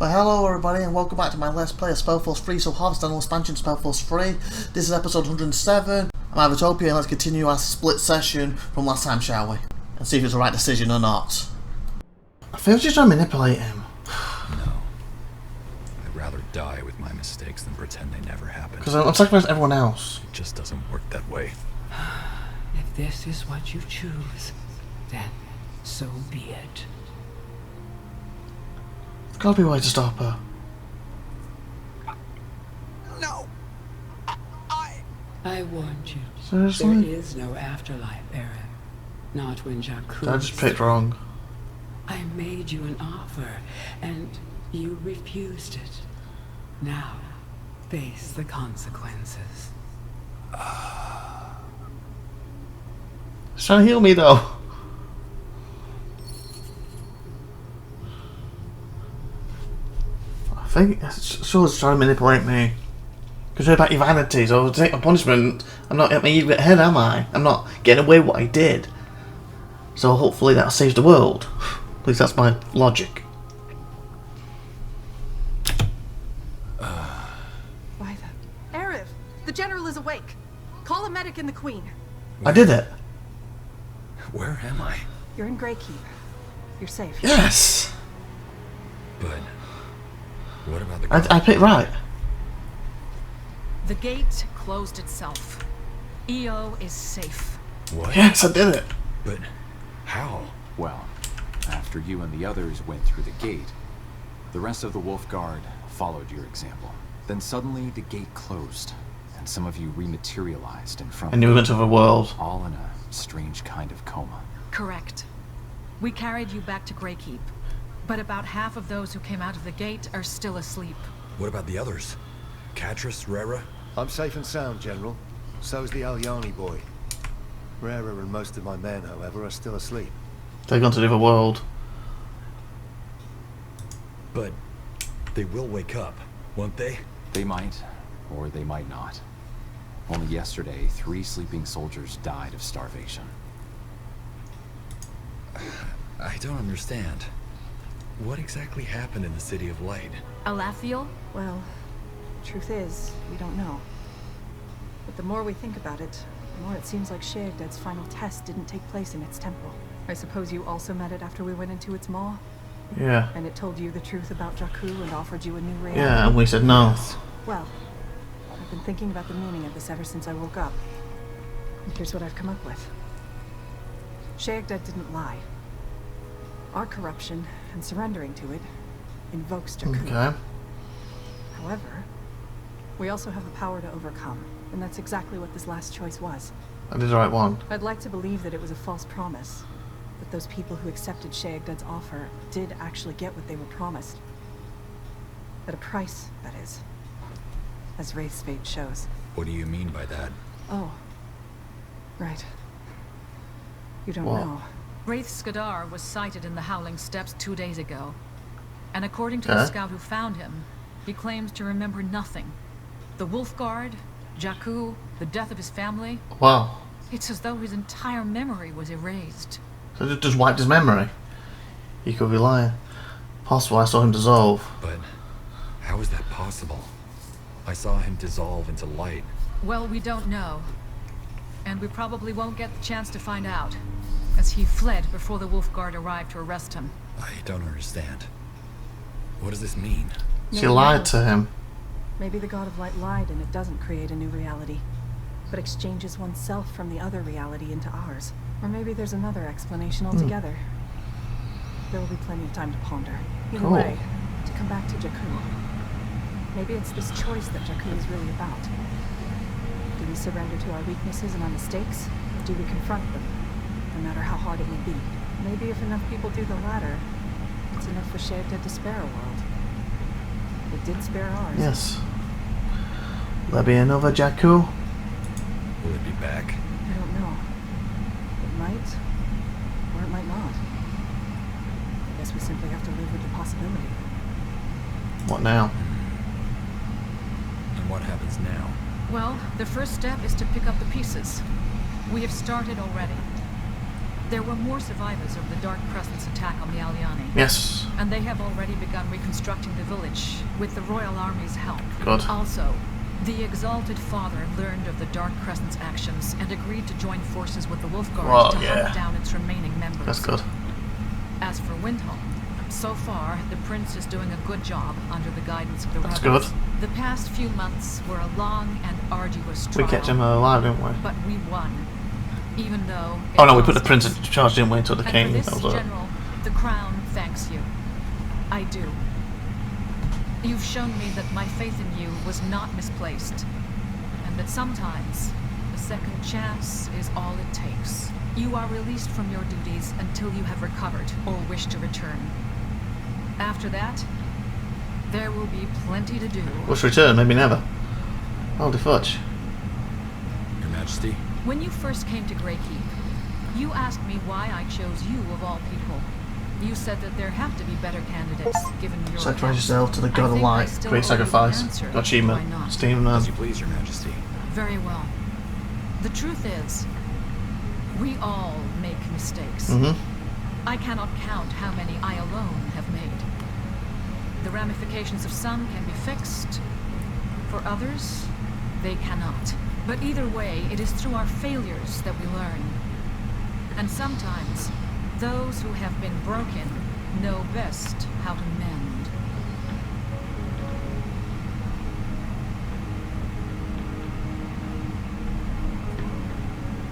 Well, hello everybody and welcome back to my Let's Play of SpellForce 3, so Harvest Annual Expansion SpellForce 3. This is episode 107. I'm IVATOPIA and let's continue our split session from last time, shall we? And see if it's the right decision or not. I feel she's trying to manipulate him. No. I'd rather die with my mistakes than pretend they never happened. Because I'm sacrificing everyone else. It just doesn't work that way. If this is what you choose, then so be it. There's gotta be a way to stop her. No! I warned you. Seriously? There is no afterlife, Eric. Not when Jakku. I just picked wrong. I made you an offer, and you refused it. Now, face the consequences. She's trying to heal me though. I think she's trying to manipulate me. Because you're about humanity, so to take my punishment, I'm not at my evil head, am I? I'm not getting away with what I did. So hopefully that saves the world. At least that's my logic. Why the... Arif! The General is awake! Call a medic and the Queen. I did it. Where am I? You're in Greykeep. You're safe. Yes! But what about the I picked right. The gate closed itself. EO is safe. What? Yes, I did it. But how? Well, after you and the others went through the gate, the rest of the Wolf Guard followed your example. Then suddenly the gate closed, and some of you rematerialized in front And you went to the world. all in a strange kind of coma. Correct. We carried you back to Greykeep, but about half of those who came out of the gate are still asleep. What about the others? Katris, Rera? I'm safe and sound, General. So's the Alyani boy. Rera and most of my men, however, are still asleep. They're gone to the other world. But they will wake up, won't they? They might, or they might not. Only yesterday, 3 sleeping soldiers died of starvation. I don't understand. What exactly happened in the City of Light? Alathiel? Well, truth is, we don't know. But the more we think about it, the more it seems like Sheagdad's final test didn't take place in its temple. I suppose you also met it after we went into its maw? Yeah. And it told you the truth about Jakku and offered you a new reality? Yeah, and we said no. Well, I've been thinking about the meaning of this ever since I woke up. And here's what I've come up with. Sheagdad didn't lie. Our corruption and surrendering to it invokes Jakku. Okay. However, we also have the power to overcome, and that's exactly what this last choice was. I did the right one. I'd like to believe that it was a false promise, that those people who accepted Sheagdad's offer did actually get what they were promised. At a price, that is. As Wraith's fate shows. What do you mean by that? Oh. Right. You don't What? know. Wraith Skadar was sighted in the Howling Steppes 2 days ago. And according to the scout who found him, he claims to remember nothing. The Wolf Guard, Jakku, the death of his family. Wow. It's as though his entire memory was erased. So it just wiped his memory. He could be lying. Possible I saw him dissolve. But how is that possible? I saw him dissolve into light. Well, we don't know. And we probably won't get the chance to find out, as he fled before the Wolf Guard arrived to arrest him. I don't understand. What does this mean? She No one lied knows. to him. Maybe the God of Light lied and it doesn't create a new reality, but exchanges oneself from the other reality into ours. Or maybe there's another explanation altogether. There will be plenty of time to ponder. Either Cool. way, to come back to Jakku. Maybe it's this choice that Jakku is really about. Do we surrender to our weaknesses and our mistakes, or do we confront them, no matter how hard it may be? Maybe if enough people do the latter, it's enough for Sheagdad to spare a world. It did spare ours. Yes. Will there be another Jakku? Will it be back? I don't know. It might, or it might not. I guess we simply have to live with the possibility. What now? And what happens now? Well, the first step is to pick up the pieces. We have started already. There were more survivors of the Dark Crescent's attack on the Aliani. Yes. And they have already begun reconstructing the village with the Royal Army's help. Good. Also, the Exalted Father learned of the Dark Crescent's actions and agreed to join forces with the Wolfguard Well, to yeah. hunt down its remaining members. That's good. As for Windhelm, so far, the Prince is doing a good job under the guidance of the That's rebels. good. The past few months were a long and arduous We trial. kept him alive, didn't we? But we won. Even though... Oh no, we put the cost Prince us. in charge, didn't we, until the And King. for this, That was it. General, the Crown thanks you. I do. You've shown me that my faith in you was not misplaced, and that sometimes a second chance is all it takes. You are released from your duties until you have recovered or wish to return. After that, there will be plenty to do. What's return? Maybe never. Holy fudge. Your Majesty? When you first came to Greykeep, you asked me why I chose you of all people. You said that there have to be better candidates, given your Sacrifice past. yourself to the I God of think I Light. still Great owe you an sacrifice. answer. Achievement. Why not? Steam As you please, Your Majesty. Very well. The truth is, we all make mistakes. I cannot count how many I alone have made. The ramifications of some can be fixed. For others, they cannot. But either way, it is through our failures that we learn. And sometimes, those who have been broken know best how to mend.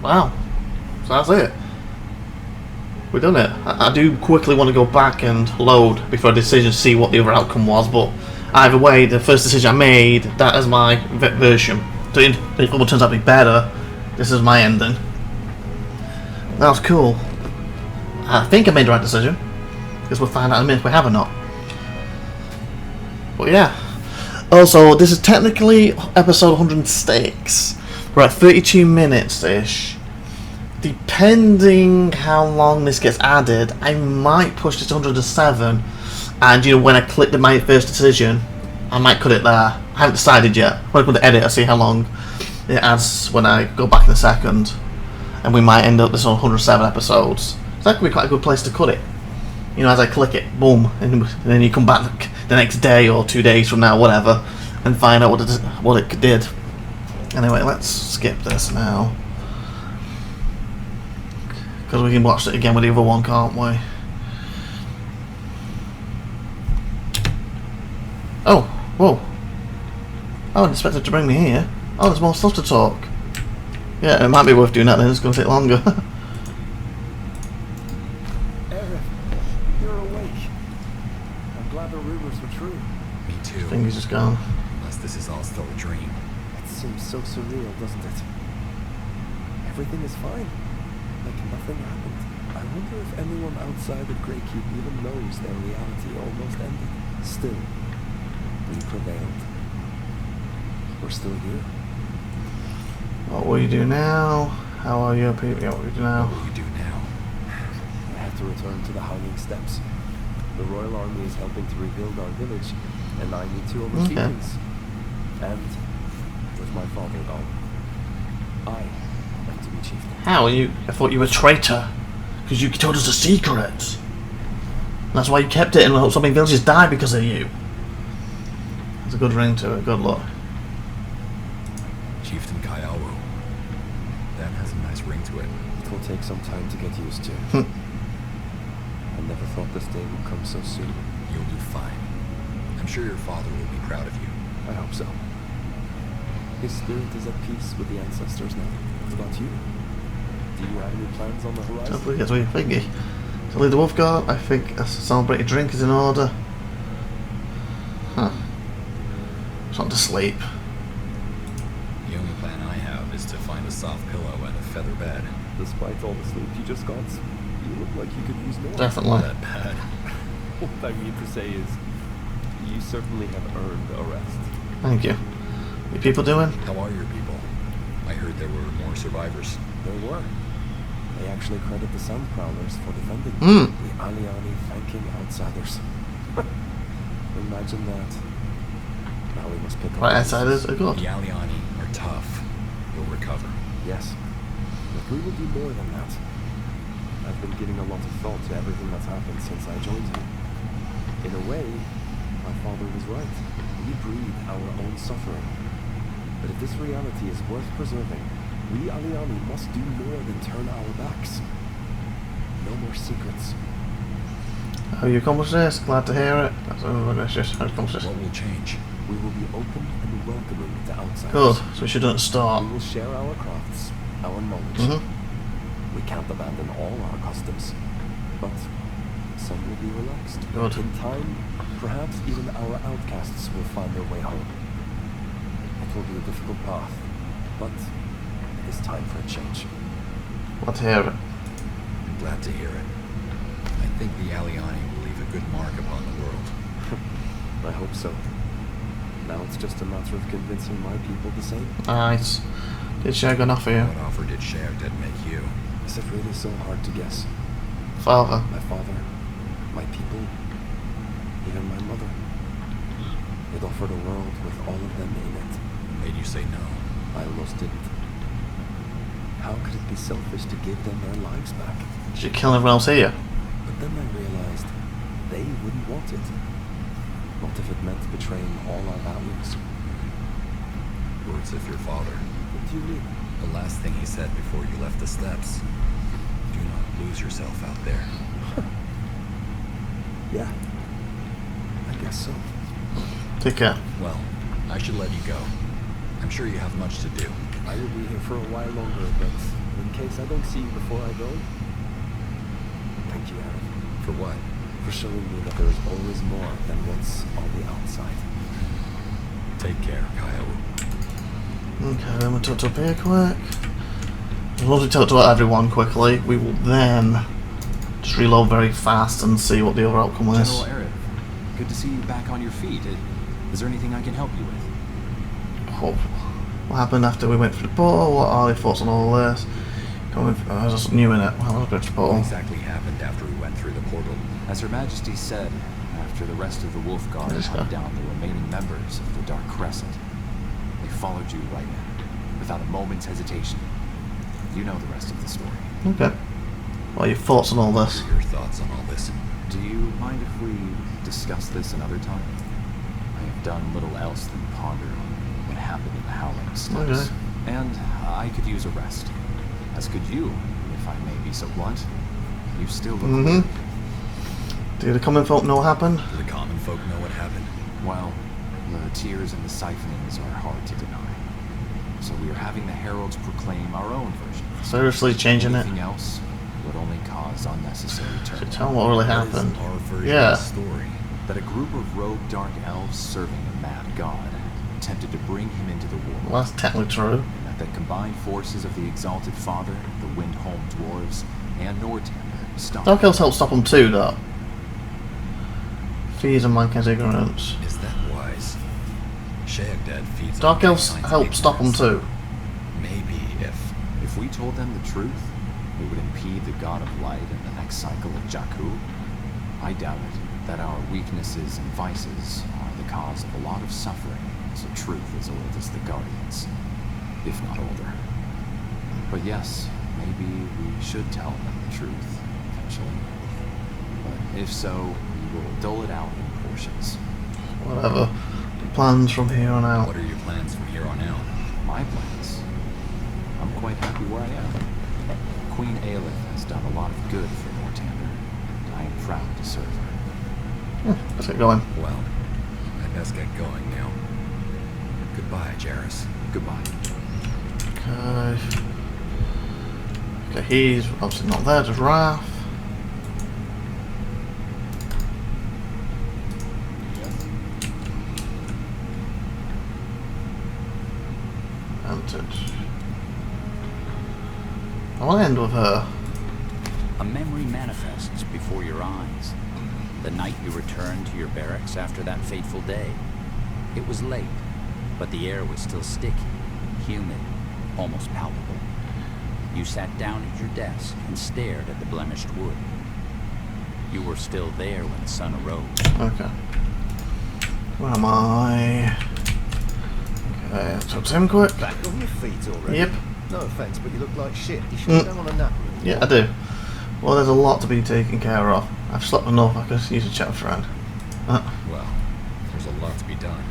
Wow. So that's it. We've done it. I do quickly want to go back and load before a decision to see what the other outcome was, but either way, the first decision I made, that is my version. So if it turns out to be better, this is my ending. That was cool. I think I made the right decision, because we'll find out in a minute if we have or not. But yeah. Also, this is technically episode 106. We're at 32 minutes-ish. Depending how long this gets added, I might push this to 107. And you know, when I click my first decision, I might cut it there. I haven't decided yet. When I go to edit, I'll see how long it adds when I go back in a second. And we might end up this on 107 episodes. So that could be quite a good place to cut it. You know, as I click it, boom, and then you come back the next day or 2 days from now, whatever, and find out what it did. Anyway, let's skip this now. Because we can watch it again with the other one, can't we? Oh, whoa. I wasn't expected to bring me here. Oh, there's more stuff to talk. Yeah, it might be worth doing that then, it's going to take longer. Eric, you're awake. I'm glad the rumors were true. Me too. I think he's just gone. Unless this is all still a dream. It seems so surreal, doesn't it? Everything is fine. Like nothing happened. I wonder if anyone outside of Greykeep even knows their reality almost ended. Still, we prevailed. We're still here. What will you do now? How are you people? Yeah, what will you do now? What will you do now? I have to return to the Howling Steppes. The Royal Army is helping to rebuild our village, and I need to oversee Okay. things. And with my father gone, I am to be chieftain. How are you? I thought you were a traitor. Because you told us a secret. That's why you kept it and hope so many villages died because of you. There's a good ring to it, good luck. Chieftain Kaiawo. That has a nice ring to it. It will take some time to get used to. I never thought this day would come so soon. You'll do fine. I'm sure your father will be proud of you. I hope so. His spirit is at peace with the ancestors now. What about you? Do you have any plans on the Don't horizon? forget to be thingy. To lead the Wolfguard, I think a celebrated drink is in order. Huh. It's not to sleep. The only plan I have is to find a soft pillow and a feather bed. Despite all the sleep you just got, you look like you could use more. Definitely. Not that bad. What I mean to say is, you certainly have earned a rest. Thank you. You people doing? How are your people? I heard there were more survivors. There were. They actually credit the Sand Prowlers for defending Hmm. the Aliani flanking outsiders. Imagine that. Now we must pick up. Right, the outsiders pieces. are good. The Aliani are tough. You'll recover. Yes. But we will do more than that. I I've been giving a lot of thought to everything that's happened since I joined him. In a way, my father was right. We breed our own suffering. But if this reality is worth preserving, we Aliani must do more than turn our backs. No more secrets. How you accomplished this? Glad to hear it. That's how you accomplished this. What will change? We will be open and welcoming to outsiders. Good, so we shouldn't start. We will share our crafts, our knowledge. We can't abandon all our customs, but some will be relaxed. Good. In time, perhaps even our outcasts will find their way home. It will be a difficult path, but it is time for a change. Glad to hear it. I'm glad to hear it. I think the Aliani will leave a good mark upon the world. I hope so. Now it's just a matter of convincing my people the same. Nice. Did Shag enough for you? What offer did Shagdad make you? Is it really so hard to guess? Father. My father, my people, even my mother. It offered a world with all of them in it. What made you say no? I almost didn't. How could it be selfish to give them their lives back? Did you kill everyone else here? But then I realized they wouldn't want it. Not if it meant betraying all our values. Words of your father. What do you mean? The last thing he said before you left the steps. Do not lose yourself out there. Yeah. I guess so. Take care. Well, I should let you go. I'm sure you have much to do. I will be here for a while longer, but in case I don't see you before I go, thank you, Aaron. For what? For showing me that there is always more than what's on the outside. Take care, Kyle. Okay, I'm gonna talk to up here quick. Once we talk to everyone quickly, we will then just reload very fast and see what the other outcome is. General Arif, good to see you back on your feet. Is there anything I can help you with? Oh, what happened after we went through the portal? What are your thoughts on all this? I was just new in it. What happened through the portal? What exactly happened after we went through the portal? As Her Majesty said, after the rest of the Wolf Guard hunted down the remaining members of the Dark Crescent, they followed you right in, without a moment's hesitation. You know the rest of the story. Okay. What are your thoughts on all this? What are your thoughts on all this? Do you mind if we discuss this another time? I have done little else than ponder on what happened in the Howling Steps. Okay. And I could use a rest. As could you, if I may be so blunt. You still look weary. Do the common folk know what happened? Do the common folk know what happened? Well, the tears and the siphonings are hard to deny. So we are having the heralds proclaim our own version. Seriously changing it? Anything else would only cause unnecessary So turmoil. tell them what really What is happened. our version Yeah. of the story? That a group of rogue dark elves serving a mad god attempted to bring him into the world. Well, that's technically true. And that the combined forces of the Exalted Father, the Windholm Dwarves, and Nortander stopped Dark Elves help stop them too, though. Feeds on mankind's ignorance. Is that wise? Shagdad feeds on Dark Elves mankind's help stop them ignorance. too. Maybe If we told them the truth, it would impede the God of Light in the next cycle of Jakku. I doubt it, that our weaknesses and vices are the cause of a lot of suffering, so truth is old as the Guardians, if not older. But yes, maybe we should tell them the truth, eventually. But if so, we will dole it out in portions. Whatever. Plans from here on out. What are your plans from here on out? My plans? I'm quite happy where I am. Queen Aelith has done a lot of good for Nortander, and I am proud to serve her. Let's get going. Well, I best get going now. Goodbye, Jairus. Goodbye. Okay. Okay, he's obviously not there, just Raph. Entered. I'll end with her. A memory manifests before your eyes. The night you returned to your barracks after that fateful day. It was late, but the air was still sticky, humid, almost palpable. You sat down at your desk and stared at the blemished wood. You were still there when the sun arose. Okay. Where am I? Okay, let's talk to him quick. Back on your feet already? Yep. No offence, but you look like shit. You should go on a nap. Yeah, I do. Well, there's a lot to be taken care of. I've slept enough, I could use a chat thread. Well, there's a lot to be done.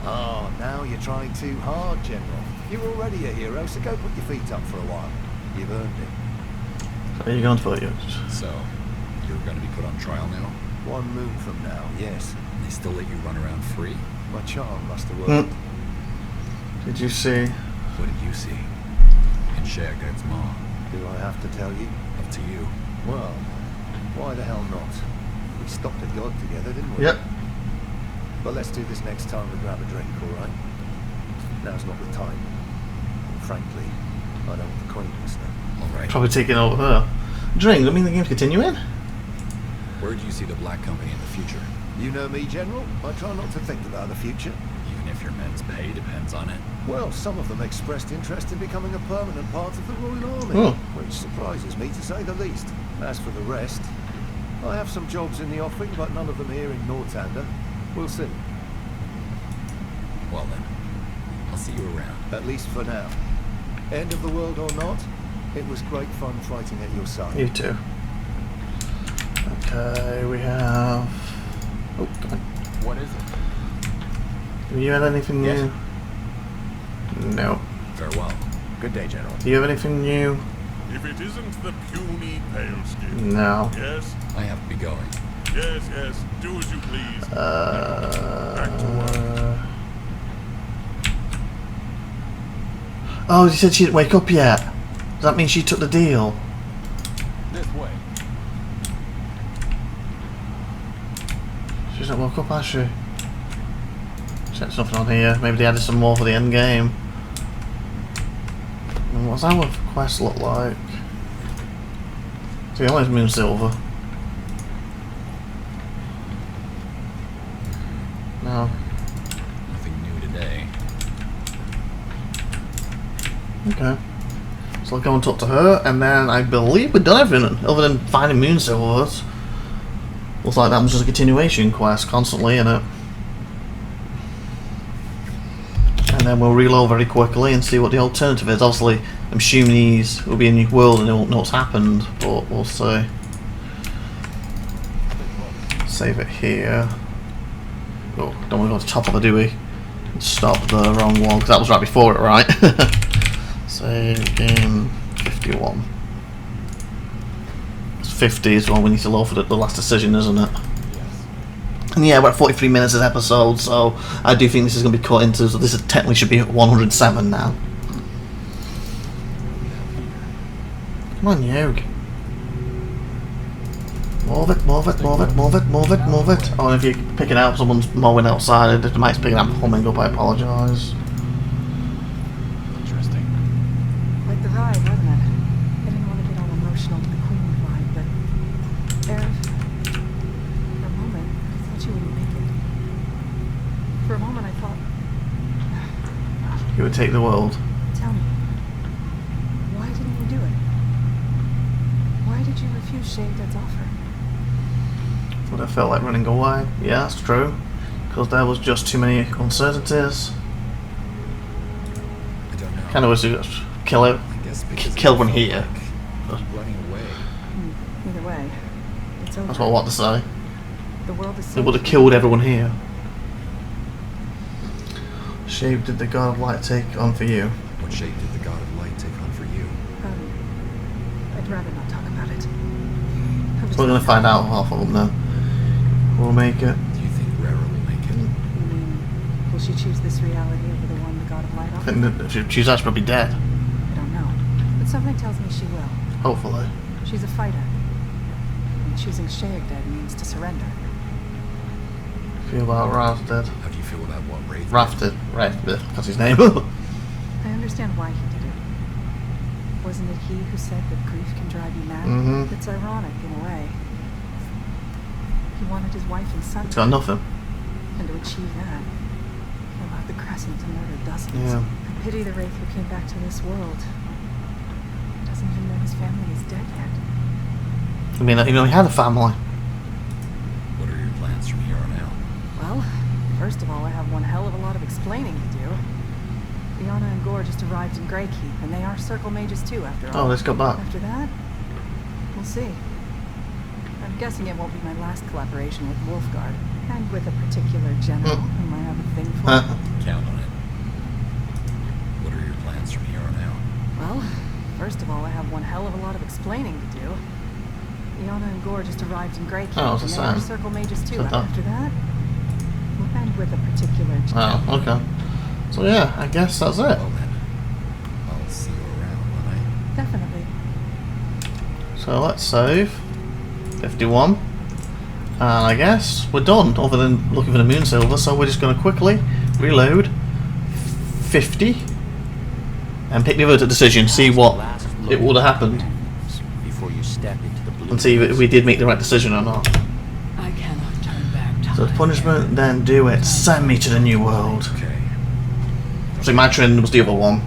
Oh, now you're trying too hard, General. You're already a hero, so go put your feet up for a while. You've earned it. So are you going to put you? So, you're going to be put on trial now? 1 moon from now, yes. And they still let you run around free? My charm must have worked. Did you see? What did you see? And Shagdad's mom. Do I have to tell you? Up to you. Well, why the hell not? We stopped at God together, didn't we? Yep. But let's do this next time we grab a drink, alright? Now's not the time. And frankly, I don't want the Queen listening. Alright. Probably taking over her. Drink, I mean the game's continuing? Where do you see the Black Company in the future? You know me, General. I try not to think about the future. Even if your men's pay depends on it? Well, some of them expressed interest in becoming a permanent part of the Royal Army, Oh. which surprises me to say the least. As for the rest, I have some jobs in the offing, but none of them here in Northander. We'll see. Well then, I'll see you around. At least for now. End of the world or not, it was great fun fighting at your side. You too. Okay, we have... Oh, come on. What is it? Have you had anything new? Yes. No. Farewell. Good day, General. Do you have anything new? If it isn't the puny pale skin. No. Yes, I have to be going. yes, yes. Do as you please. Back to work. Oh, you said she didn't wake up yet. Does that mean she took the deal? This way. She's not woke up, has she? Check something on here. Maybe they added some more for the end game. And what's our quest look like? See, always moon silver. No. Nothing new today. Okay. So I'll go and talk to her, and then I believe we've done everything other than finding moon silvers. Looks like that was just a continuation quest constantly, innit? And then we'll reload very quickly and see what the alternative is. Obviously, I'm assuming these will be a new world and they won't know what's happened, but we'll see. Save it here. Oh, don't want to go to the top of it, do we? Stop the wrong one, because that was right before it, right? Save game 51. It's 50 is what we need to load for the last decision, isn't it? And yeah, we're at 43 minutes this episode, so I do think this is going to be cut into, so this is technically should be at 107 now. Come on, Yog. Move it, move it, move it, move it, move it, move it. Oh, and if you're picking out someone's mowing outside, if the mic's picking up humming up, I apologise. Interesting. Like the ride, wasn't it? I didn't want to get all emotional with the Queen vibe, but Erev, for a moment, I thought you wouldn't make it. For a moment, I thought, You would take the world. tell me, why didn't you do it? Why did you refuse Shagdad's offer? Would I felt like running away? Yeah, that's true. Because there was just too many uncertainties. I don't know. Kind of wish you just kill it. I guess because Kill it one felt here. like running away. Either way, it's over. That's what I want to say. The world is They safe. would have killed everyone here. Shape did the God of Light take on for you? What shape did the God of Light take on for you? I'd rather not talk about it. We're going to find out half of them now. We'll make it. Do you think Rara will make it? You mean, will she choose this reality over the one the God of Light I offered? think that she's actually probably dead. I don't know. But something tells me she will. Hopefully. She's a fighter. And choosing Shagdad means to surrender. Feel about Raph dead. How do you feel about what Wraith Raph did. Raph did. That's his name. I understand why he did it. Wasn't it he who said that grief can drive you mad? Mhm. It's ironic in a way. He wanted his wife and son He's got nothing. and to achieve that, he allowed the Crescent to murder dozens. Yeah. I pity the Wraith who came back to this world. Doesn't even know his family is dead yet. I mean, he had a family. What are your plans from here on out? Well, first of all, I have one hell of a lot of explaining to do. Fiona and Gore just arrived in Greykeep, and they are Circle Mages too, after all. Oh, let's go back. After that, we'll see. I'm guessing it won't be my last collaboration with Wolfguard, and with a particular general whom I have a thing for. Count on it. What are your plans from here on out? Well, first of all, I have one hell of a lot of explaining to do. Iana and Gore just arrived in Greykeep, Oh, and it's they the are same. Circle Mages too. Okay. After that, and with a particular general. Oh, okay. So yeah, I guess that's it. Well then, I'll see you around, won't I? Definitely. So let's save 51, and I guess we're done. Other than looking for the moon silver, so we're just going to quickly reload 50 and pick the other decision, see what it would have happened, Before you step into the blue and see if we did make the right decision or not. I cannot turn back time. So the punishment, then do it. Send me to the new world. Okay. So my trend was the other one.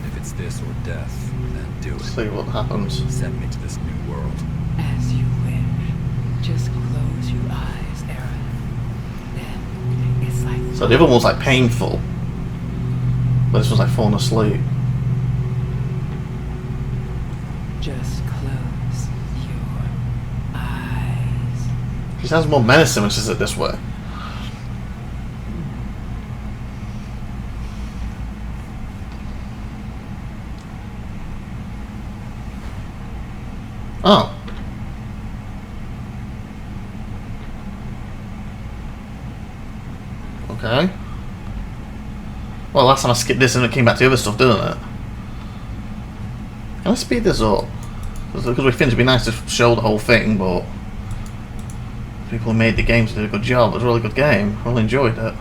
If it's this or death, then do it. See what happens. Send me to this new world. As you wish. Just close your eyes, Aaron. Then it's like So the other one was like painful, but this was like falling asleep. just close your eyes. She sounds more menacing when she says it this way. Oh. Okay. Well, last time I skipped this and it came back to the other stuff, didn't it? Can I speed this up? Because we think it'd be nice to show the whole thing, but people who made the games did a good job. It was a really good game. I really enjoyed it.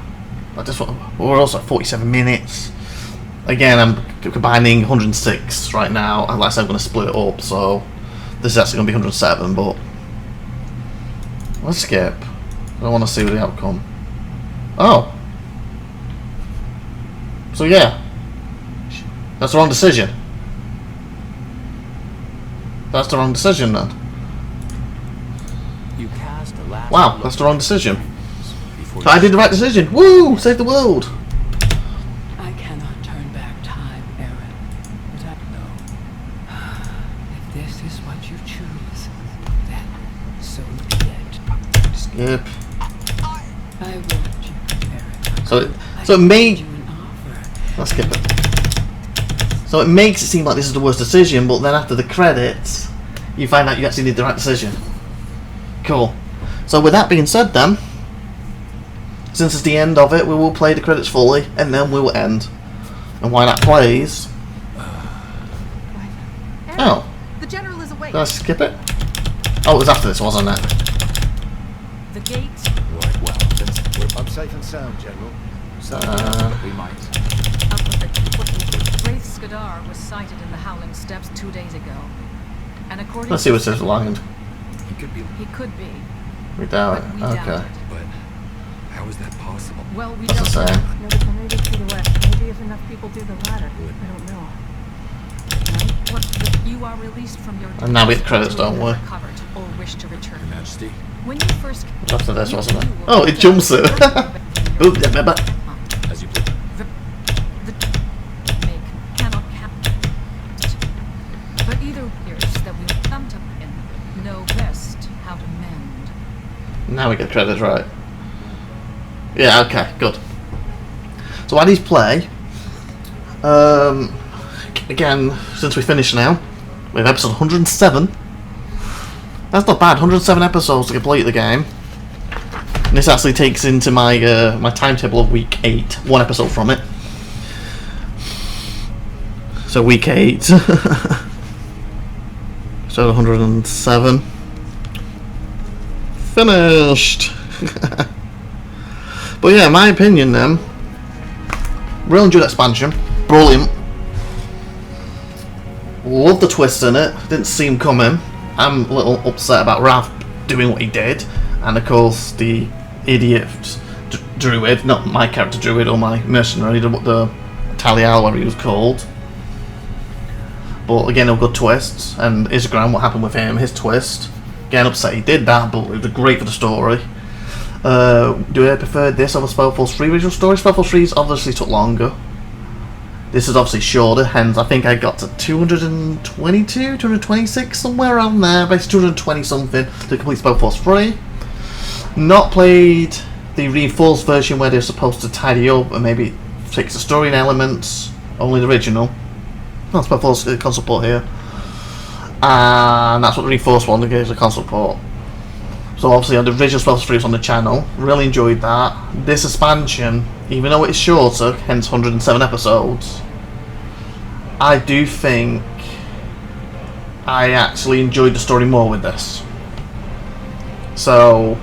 But this one, we're also at 47 minutes. Again, I'm combining 106 right now. Like I said, I'm going to split it up, so this is actually going to be 107, but let's skip. I want to see the outcome. Oh. So yeah. That's the wrong decision. That's the wrong decision then. You cast a last Wow, look that's the wrong decision. before I did the right decision. Woo! Save the world. I cannot turn back time, Aaron. But I know. If this is what you choose, then so be it. Skip. I warned you, Aaron. So it I made. made you an offer. Let's skip it. So it makes it seem like this is the worst decision, but then after the credits, you find out you actually did the right decision. Cool. So with that being said then, since it's the end of it, we will play the credits fully, and then we will end. And while that plays... Aaron, Oh. the general is awake. Did I skip it? Oh, it was after this, wasn't it? The gate. Right, well, I'm safe and sound, General. We might. Up with it. Wraith Skadar was sighted in the Howling Steppes 2 days ago. And according Let's see what says land. he could be, He could be. We doubt But it. we doubt Okay. it. but how is that possible? Well, we That's the don't same. know. No, but maybe it's either way. Maybe if enough people do the latter. I don't know. What, you are released from your And now we get duties credits, until don't you we? have recovered or wish to return. Your Majesty? When you first After this, you wasn't it? too will Oh, it be jumps it. done. Oop, yeah, but As you please. The make cannot count. But either years that we will come to know best how to mend. now we get credits right. Yeah, okay, good. So while these play, again, since we finished now, we have episode 107. That's not bad, 107 episodes to complete the game. And this actually takes into my my timetable of week 8, one episode from it. So week 8, so 107. Finished. But yeah, my opinion then, really enjoyed expansion, brilliant. Love the twist in it, didn't see him coming. I'm a little upset about Ralph doing what he did, and of course the idiot druid, not my character druid or my mercenary, the Talial, whatever he was called. But again, a good twist, and Isgram, what happened with him, his twist. Again, upset he did that, but it was great for the story. Do I prefer this over SpellForce 3 visual story? SpellForce 3's obviously took longer. This is obviously shorter, hence I think I got to 222, 226, somewhere around there, basically 220 something to complete SpellForce 3. Not played the reinforced version where they're supposed to tidy up and maybe fix the story elements, only the original. Not SpellForce console port here. And that's what the reinforced one gives the console port. So obviously on the original SpellForce 3 was on the channel, really enjoyed that. This expansion, even though it's shorter, hence 107 episodes, I do think I actually enjoyed the story more with this. So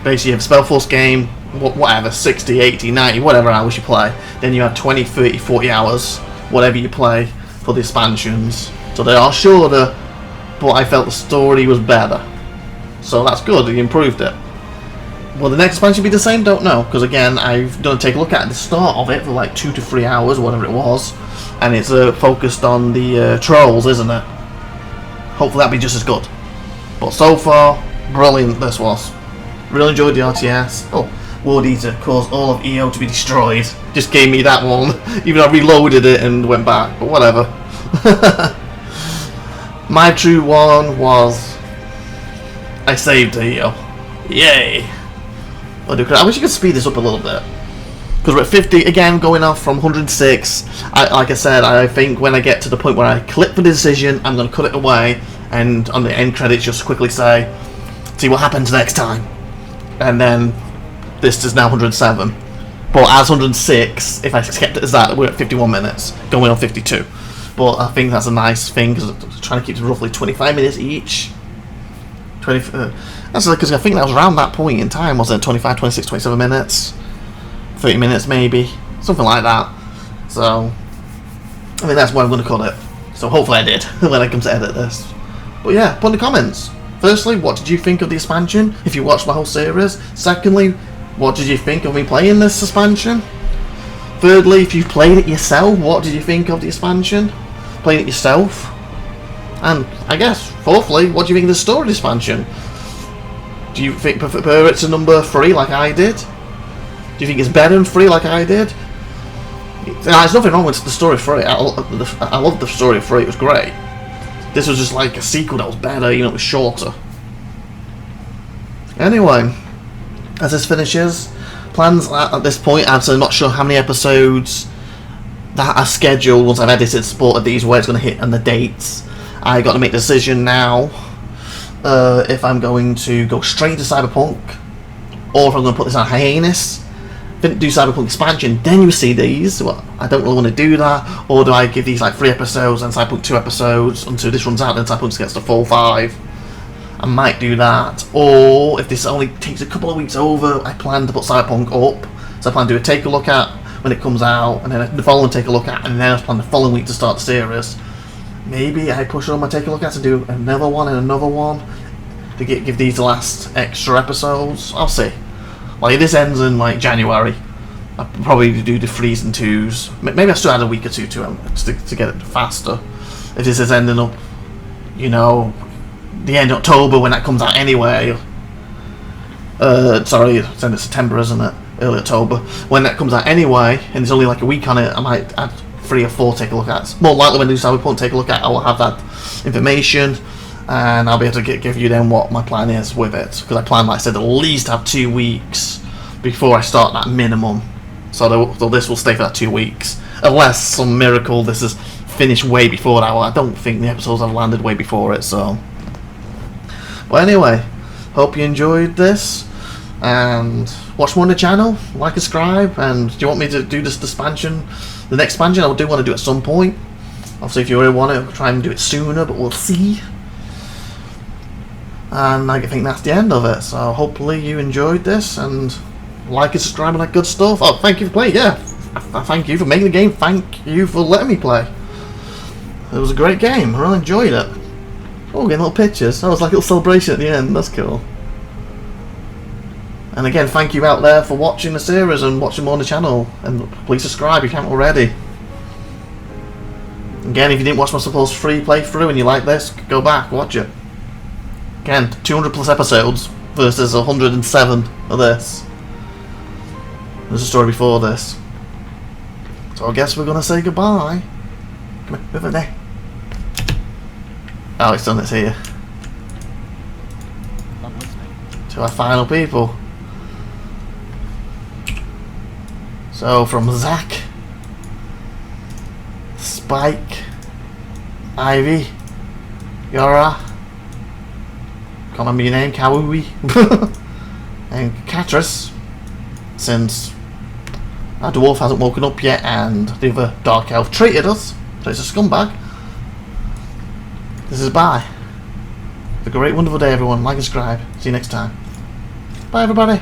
basically you have a SpellForce game, whatever, 60, 80, 90, whatever hours you play, then you have 20, 30, 40 hours, whatever you play, for the expansions. So they are shorter, but I felt the story was better. So that's good, you improved it. Will the next expansion be the same? Don't know, because again, I've done take a look at the start of it for like 2 to 3 hours, whatever it was, and it's focused on the trolls, isn't it? Hopefully that'll be just as good. But so far, brilliant this was. Really enjoyed the RTS. Oh, Ward Eater caused all of EO to be destroyed. Just gave me that one, even though I reloaded it and went back, but whatever. My true one was I saved EO. Yay! I wish you could speed this up a little bit. Because we're at 50, again, going off from 106. Like I said, I think when I get to the point where I click for the decision, I'm going to cut it away, and on the end credits just quickly say, see what happens next time. And then, this is now 107. But as 106, if I kept it as that, we're at 51 minutes, going on 52. But I think that's a nice thing, because I'm trying to keep it roughly 25 minutes each. That's because I think that was around that point in time, wasn't it? 25, 26, 27 minutes, 30 minutes maybe, something like that. So I mean that's what I'm going to cut it. So hopefully I did when I come to edit this. But yeah, put in the comments. Firstly, what did you think of the expansion? If you watched my whole series. Secondly, what did you think of me playing this expansion? Thirdly, if you played it yourself, what did you think of the expansion? Playing it yourself. And I guess, fourthly, what do you think of the story expansion? Do you think prefer it to number 3 like I did? Do you think it's better than 3 like I did? There's nothing wrong with the story of 3. I loved the story of 3, it was great. This was just like a sequel that was better, you know, it was shorter. Anyway, as this finishes, plans at this point, I'm not sure how many episodes that are scheduled once I've edited, supported these, where it's going to hit, and the dates. I got to make a decision now if I'm going to go straight to Cyberpunk, or if I'm going to put this on hiatus, do Cyberpunk expansion, then you see these. Well, I don't really want to do that. Or do I give these like 3 episodes and Cyberpunk 2 episodes until this runs out, then Cyberpunk gets the full 5. I might do that. Or if this only takes a couple of weeks over, I plan to put Cyberpunk up. So I plan to do a take a look at when it comes out, and then the following take a look at, and then I plan the following week to start the series. Maybe I push on my take a look at to do another one and another one to give these the last extra episodes. I'll see. Like this ends in like January. I'll probably do the 3s and 2s. Maybe I still add a week or 2 to them to get it faster. If this is ending up, you know, the end of October when that comes out anyway. Sorry, it's end of September, isn't it? Early October. When that comes out anyway, and there's only like a week on it, I might add 3 or 4 take a look at. More likely when I do Cyberpunk take a look at, I will have that information, and I'll be able to give you then what my plan is with it. Because I plan, like I said, at least have 2 weeks before I start that minimum. So this will stay for that 2 weeks, unless some miracle this is finished way before that. Well, I don't think the episodes have landed way before it. So, well, anyway, hope you enjoyed this, and watch more on the channel, like and subscribe. And do you want me to do this expansion? The next expansion I do want to do at some point. Obviously, if you really want it, I'll try and do it sooner, but we'll see. And I think that's the end of it. So hopefully you enjoyed this, and like and subscribe and that good stuff. Oh, thank you for playing. Yeah, thank you for making the game. Thank you for letting me play. It was a great game. I really enjoyed it. Oh, getting little pictures. That was like a little celebration at the end. That's cool. And again, thank you out there for watching the series and watching more on the channel. And please subscribe if you haven't already. Again, if you didn't watch my SpellForce 3 playthrough and you like this, go back, watch it. Again, 200 plus episodes versus 107 of this. There's a story before this. So I guess we're gonna say goodbye. Come here, over there. Alex done it's here. I'm listening. To our final people. So from Zach, Spike, Ivy, Yara, can't remember your name, Kawui, and Katris, since our dwarf hasn't woken up yet and the other dark elf treated us, so it's a scumbag. This is bye. Have a great wonderful day everyone, like and subscribe. See you next time. Bye everybody.